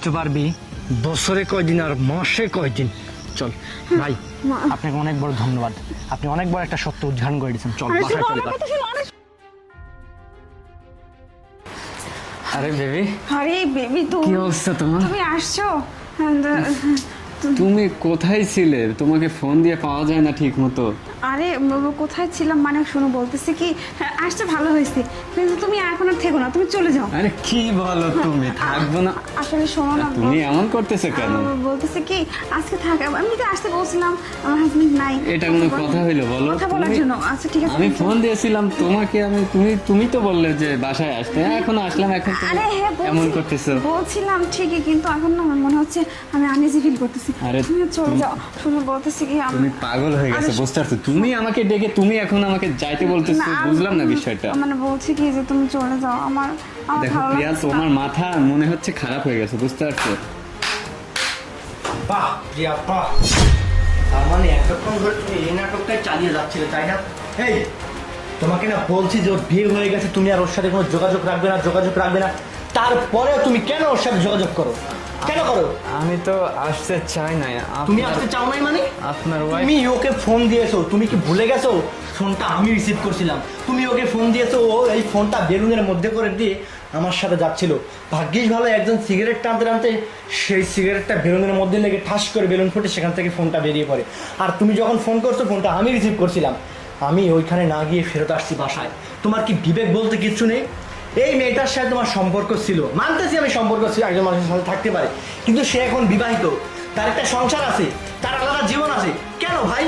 বুঝতে পারবি বছরে কয়দিন আর মাসে কয়দিন। চল ভাই, আপনাকে অনেক বড় ধন্যবাদ, আপনি অনেক বড় একটা সত্য উদ্ঘাটন করে দিয়েছেন। চল বাসায় চলে যা। আরে বেবি, আরে বেবি কি অবস্থা তোমার? তুমি আসছো? তুমি কোথায় ছিলে? তোমাকে ফোন দিয়ে পাওয়া যায় না ঠিক মতো। আরে কোথায় ছিলাম মানে শোনো, বলতেছি কি আসছে ভালো হয়েছে, কিন্তু তুমি এখন আর থেকো না, তুমি চলে যাও। আরে কি বলো, তুমি থাকবো না? আসলে শোনো না, তুমি এমন করতেছো কেন? বলতেছে কি আজকে থাক, আমি তো আসতে বলছিলাম, আমার হাজবেন্ড নাই। এটা কোনো কথা হইলো বলো? কথা বলার জন্য। আচ্ছা ঠিক আছে, আমি ফোন দিয়েছিলাম তোমাকে, তুমি তো বললে যে বাসায় আসতে, এখন আসলাম, এখন তুমি আরে হ্যাঁ এমন করতেছো। বলছিলাম ঠিকই, কিন্তু এখন না আমার মনে হচ্ছে আমি আনইজি ফিল করতেছি। আরে তুমি চলে যাও। শুনো বলতেছি কি তুমি পাগল হয়ে গেছো, বুঝতে পারছো? তুমি আমাকে ডেকে তুমি এখন আমাকে যাইতে বলতেছো, বুঝলাম না বিষয়টা। মানে বলছি কি যে তুমি চলে যাও, আমার দেখো ভালো প্রিয়া, লাগছে না। তোমার মাথা মনে হচ্ছে খারাপ হয়ে গেছে, বুঝতে পারছো? বাহ প্রিয়া বাহ, তার মানে এতক্ষণ ধরে তুমি এই নাটকটাই চালিয়ে যাচ্ছিলে, তাই না? এই তোমাকে না বলছি যে ওর বিয়ে হয়ে গেছে, তুমি আর ওর সাথে কোনো যোগাযোগ রাখবে না, তারপরেও তুমি কেন ওর সাথে যোগাযোগ করো? কেন করো? আমি তো আসতে চাই না। তুমি আসতে চাও নাই মানে? আপনার তুমি ওকে ফোন দিয়েছো, তুমি কি ভুলে গেছো? ফোনটা আমি রিসিভ করছিলাম, তুমি ওকে ফোন দিয়েছো, ও এই ফোনটা বেলুনের মধ্যে করে দিয়ে আমার সাথে যাচ্ছিল। ভাগ্যিস ভালো, একজন সিগারেট টানতে টানতে সেই সিগারেটটা বেলুনের মধ্যে লেগে ঠাস করে বেলুন ফুটে সেখান থেকে ফোনটা বেরিয়ে পড়ে। আর তুমি যখন ফোন করছো, ফোনটা আমি রিসিভ করছিলাম, আমি ওইখানে না গিয়ে ফেরত আসছি বাসায়। তোমার কি বিবেক বলতে কিচ্ছু নেই? এই মেয়েটার সাথে তোমার সম্পর্ক ছিল, মানতেছি আমি, সম্পর্ক ছিল, একজন মানুষের সাথে থাকতে পারে, কিন্তু সে এখন বিবাহিত, তার একটা সংসার আছে, তার আলাদা জীবন আছে। কেন ভাই?